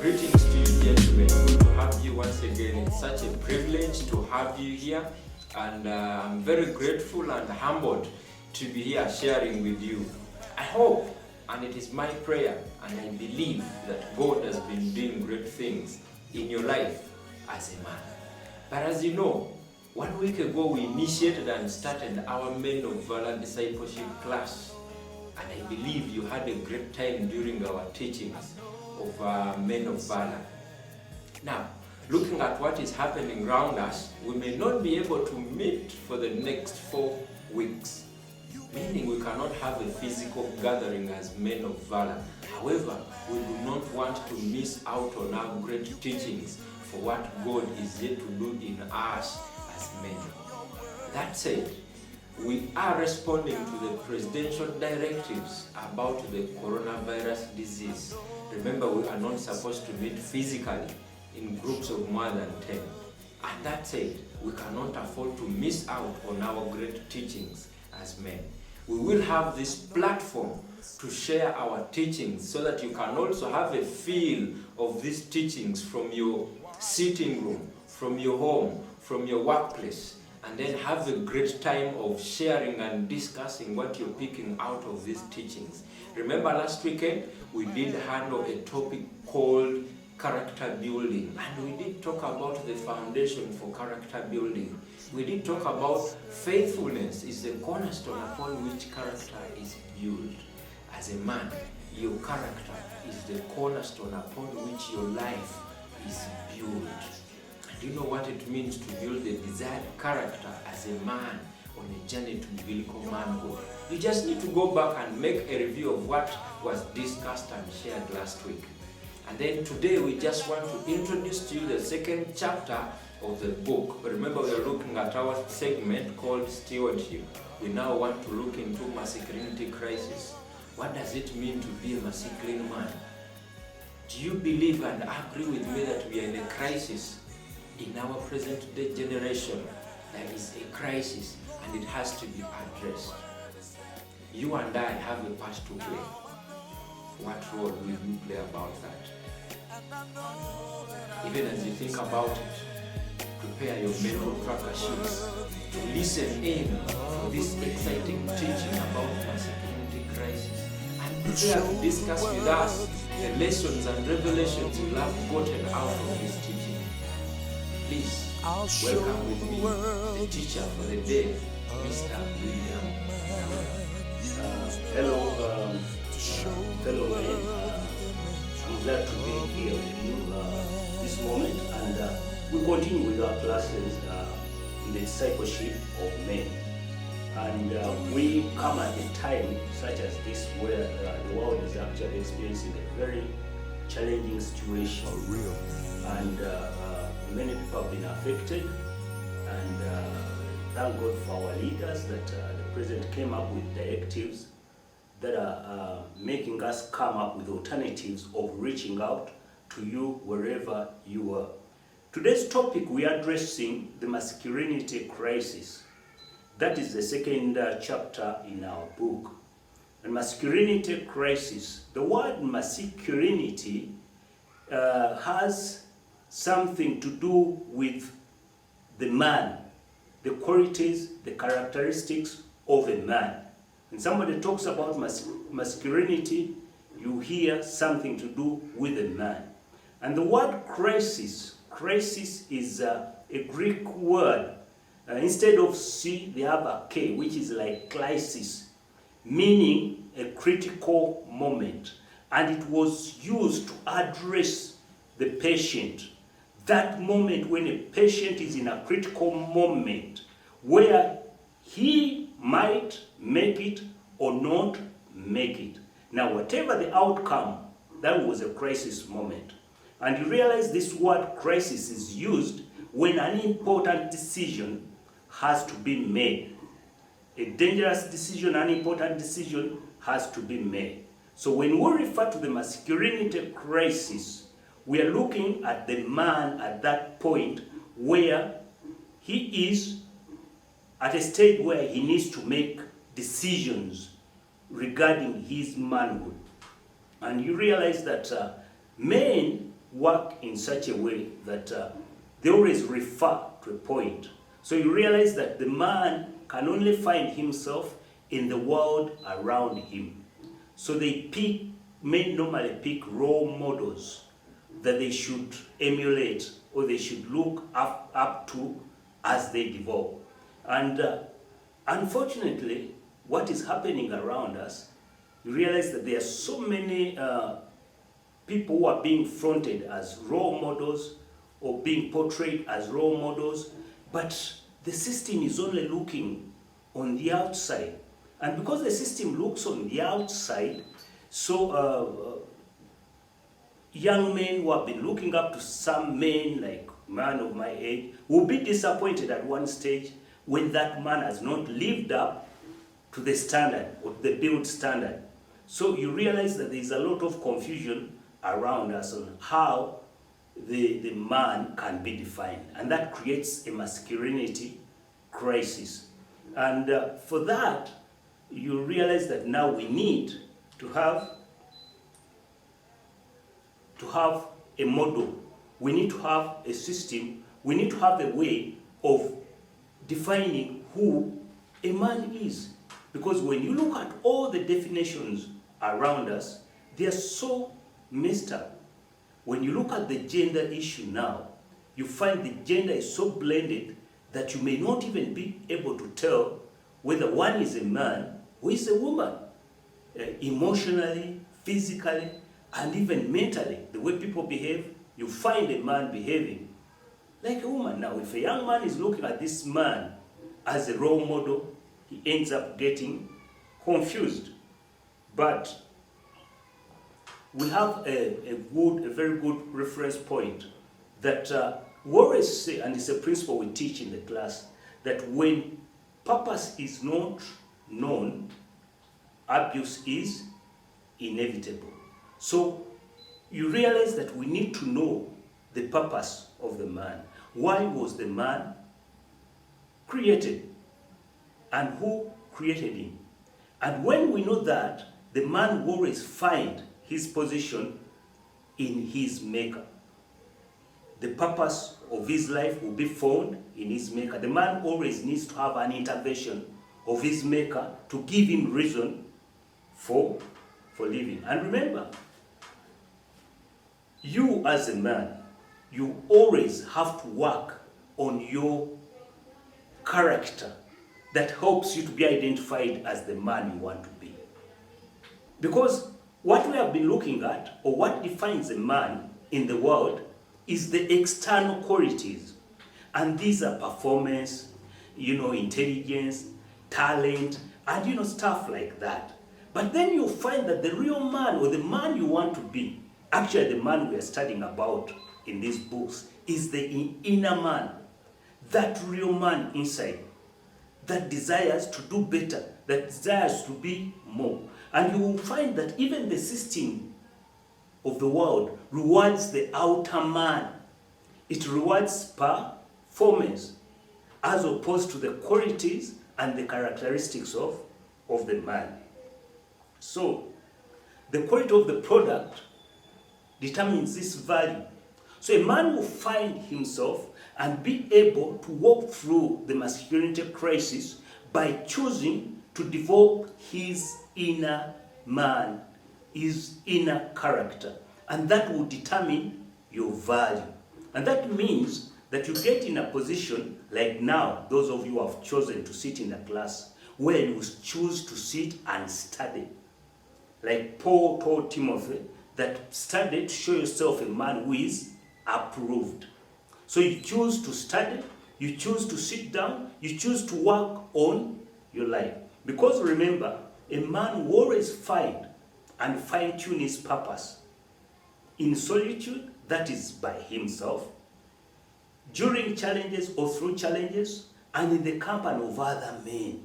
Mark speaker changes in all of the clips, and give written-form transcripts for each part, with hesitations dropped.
Speaker 1: Greetings to you, gentlemen. Good to have you once again. It's such a privilege to have you here, and I'm very grateful and humbled to be here sharing with you. I hope, and it is my prayer, and I believe that God has been doing great things in your life as a man. But as you know, 1 week ago we initiated and started our Men of Valor Discipleship class, and I believe you had a great time during our teachings of Men of Valor. Now, looking at what is happening around us, we may not be able to meet for the next 4 weeks, meaning we cannot have a physical gathering as Men of Valor. However, we do not want to miss out on our great teachings for what God is yet to do in us as men. That said, we are responding to the presidential directives about the coronavirus disease. Remember, we are not supposed to meet physically in groups of more than 10. And that said, we cannot afford to miss out on our great teachings as men. We will have this platform to share our teachings so that you can also have a feel of these teachings from your sitting room, from your home, from your workplace, and then have a great time of sharing and discussing what you're picking out of these teachings. Remember last weekend, we did handle a topic called character building, and we did talk about the foundation for character building. We did talk about faithfulness is the cornerstone upon which character is built. As a man, your character is the cornerstone upon which your life is built. Do you know what it means to build the desired character as a man on a journey to biblical manhood? You just need to go back and make a review of what was discussed and shared last week. And then today we just want to introduce to you the second chapter of the book. Remember, we are looking at our segment called Stewardship. We now want to look into Masculinity Crisis. What does it mean to be a masculine man? Do you believe and agree with me that we are in a crisis? In our present day generation, there is a crisis and it has to be addressed. You and I have a part to play. What role will you play about that? Even as you think about it, prepare your mental cracker sheets to listen in for this exciting teaching about masculinity crisis, and prepare to discuss with us the lessons and revelations you have gotten out of this teaching. Please welcome with me the teacher for the day, Mr. William.
Speaker 2: Hello, fellow men. I'm glad to be here with you this moment, and we continue with our classes in the discipleship of men. And we come at a time such as this where the world is actually experiencing a very challenging situation. And many people have been affected, and thank God for our leaders that the President came up with directives that are making us come up with alternatives of reaching out to you wherever you are. Today's topic, we are addressing the masculinity crisis. That is the second chapter in our book. And masculinity crisis, the word masculinity has something to do with the man, the qualities, the characteristics of a man. When somebody talks about masculinity, you hear something to do with a man. And the word crisis is a Greek word. Instead of C, they have a K, which is like crisis, meaning a critical moment. And it was used to address the patient. That moment when a patient is in a critical moment where he might make it or not make it. Now, whatever the outcome, that was a crisis moment. And you realize this word crisis is used when an important decision has to be made. A dangerous decision, an important decision has to be made. So when we refer to the masculinity crisis, we are looking at the man at that point where he is at a stage where he needs to make decisions regarding his manhood. And you realize that men work in such a way that they always refer to a point. So you realize that the man can only find himself in the world around him. So they may normally pick role models that they should emulate or they should look up to as they develop. And unfortunately, what is happening around us, you realize that there are so many people who are being fronted as role models or being portrayed as role models, but the system is only looking on the outside. And because the system looks on the outside, so young men who have been looking up to some men, like man of my age, will be disappointed at one stage when that man has not lived up to the standard or the built standard. So you realize that there is a lot of confusion around us on how the man can be defined, and that creates a masculinity crisis. And for that, you realize that now we need to have a model. We need to have a system. We need to have a way of defining who a man is. Because when you look at all the definitions around us, they are so messed up. When you look at the gender issue now, you find the gender is so blended that you may not even be able to tell whether one is a man or is a woman. Emotionally, physically, and even mentally, the way people behave, you find a man behaving like a woman. Now, if a young man is looking at this man as a role model, he ends up getting confused. But we have a very good reference point that we always say, and it's a principle we teach in the class, that when purpose is not known, abuse is inevitable. So you realize that we need to know the purpose of the man. Why was the man created? And who created him? And when we know that, the man will always find his position in his maker. The purpose of his life will be found in his maker. The man always needs to have an intervention of his maker to give him reason for living. And remember, you as a man, you always have to work on your character that helps you to be identified as the man you want to be. Because what we have been looking at, or what defines a man in the world, is the external qualities. And these are performance, intelligence, talent, and stuff like that. But then you find that the real man, or the man you want to be, actually the man we are studying about in these books, is the inner man. That real man inside, that desires to do better, that desires to be more. And you will find that even the system of the world rewards the outer man. It rewards performance as opposed to the qualities and the characteristics of the man. So the quality of the product determines this value. So a man will find himself and be able to walk through the masculinity crisis by choosing to develop his inner man, his inner character. And that will determine your value. And that means that you get in a position like now, those of you who have chosen to sit in a class, where you choose to sit and study. Like Paul told Timothy, that study to show yourself a man who is approved. So you choose to study, you choose to sit down, you choose to work on your life. Because remember, a man will always find and fine-tune his purpose in solitude, that is by himself, during challenges or through challenges, and in the company of other men.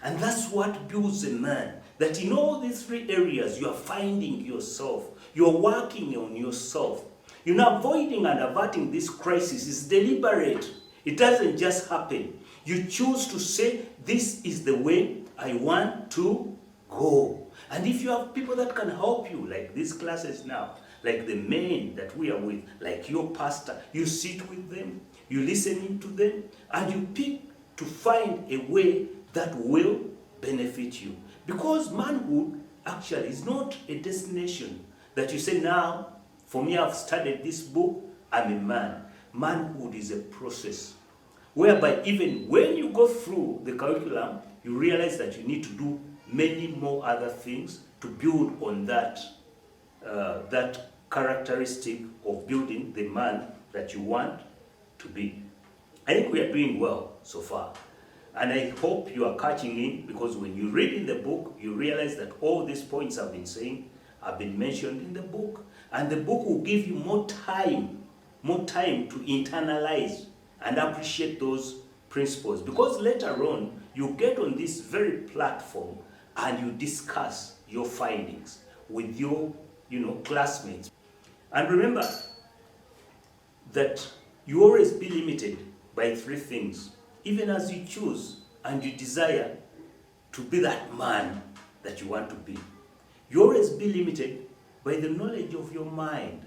Speaker 2: And that's what builds a man, that in all these three areas you are finding yourself, you are working on yourself. Avoiding and averting this crisis is deliberate. It doesn't just happen. You choose to say, this is the way I want to go. And if you have people that can help you, like these classes now, like the men that we are with, like your pastor. You sit with them, you listen to them, and you pick to find a way that will benefit you. Because manhood actually is not a destination that you say, now, for me, I've studied this book, I'm a man. Manhood is a process whereby even when you go through the curriculum, you realize that you need to do many more other things to build on that, that characteristic of building the man that you want to be. I think we are doing well so far. And I hope you are catching in, because when you read in the book, you realize that all these points I've been saying have been mentioned in the book. And the book will give you more time to internalize and appreciate those principles. Because later on, you get on this very platform and you discuss your findings with your classmates. And remember that you always be limited by three things, even as you choose and you desire to be that man that you want to be. You always be limited by the knowledge of your mind.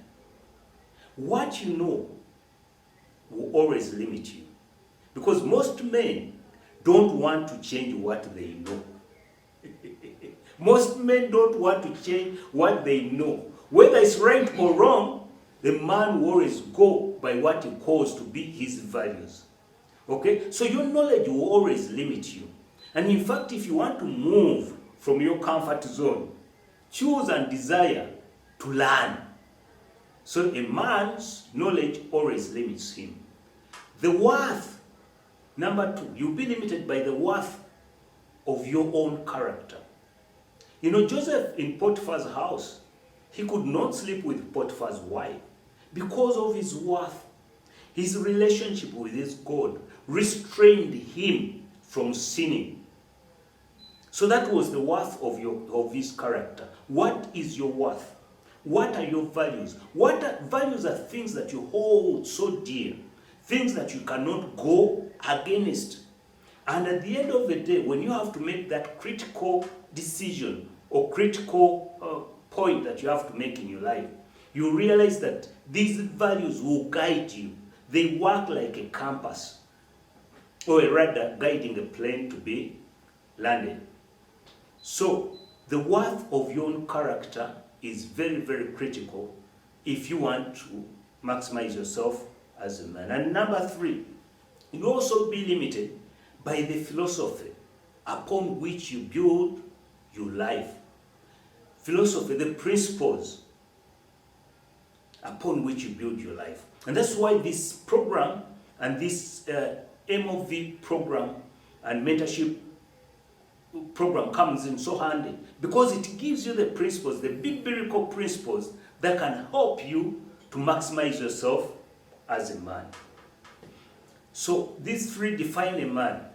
Speaker 2: What you know will always limit you. Because most men don't want to change what they know. Most men don't want to change what they know. Whether it's right or wrong, the man will always go by what he calls to be his values. Okay? So your knowledge will always limit you. And in fact, if you want to move from your comfort zone, choose and desire to learn. So a man's knowledge always limits him. The worth, number two, you'll be limited by the worth of your own character. Joseph in Potiphar's house, he could not sleep with Potiphar's wife because of his worth. His relationship with his God restrained him from sinning. So that was the worth of his character. What is your worth? What are your values? Values are things that you hold so dear, things that you cannot go against. And at the end of the day, when you have to make that critical decision or critical point that you have to make in your life, you realize that these values will guide you. They work like a compass, or rather guiding a plane to be landed. So the worth of your own character is very, very critical if you want to maximize yourself as a man. And number three, you also be limited by the philosophy upon which you build your life. Philosophy, the principles upon which you build your life. And that's why this program and this MOV program and mentorship program comes in so handy, because it gives you the principles, the biblical principles that can help you to maximize yourself as a man. So these three define a man,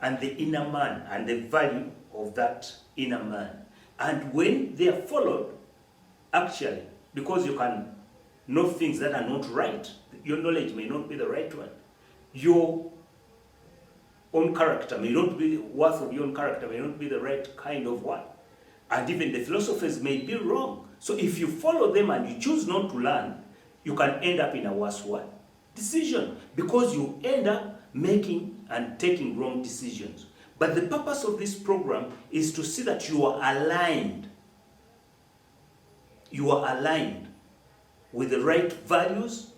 Speaker 2: and the inner man, and the value of that inner man. And when they are followed, actually, because you can know things that are not right, your knowledge may not be the right one. Your own character may not be, worth of your own character may not be the right kind of one. And even the philosophers may be wrong. So if you follow them and you choose not to learn, you can end up in a worse one. Decision, because you end up making and taking wrong decisions. But the purpose of this program is to see that you are aligned. You are aligned with the right values,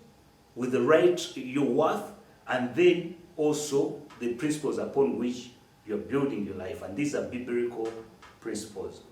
Speaker 2: with the right, your worth, and then also the principles upon which you're building your life. And these are biblical principles.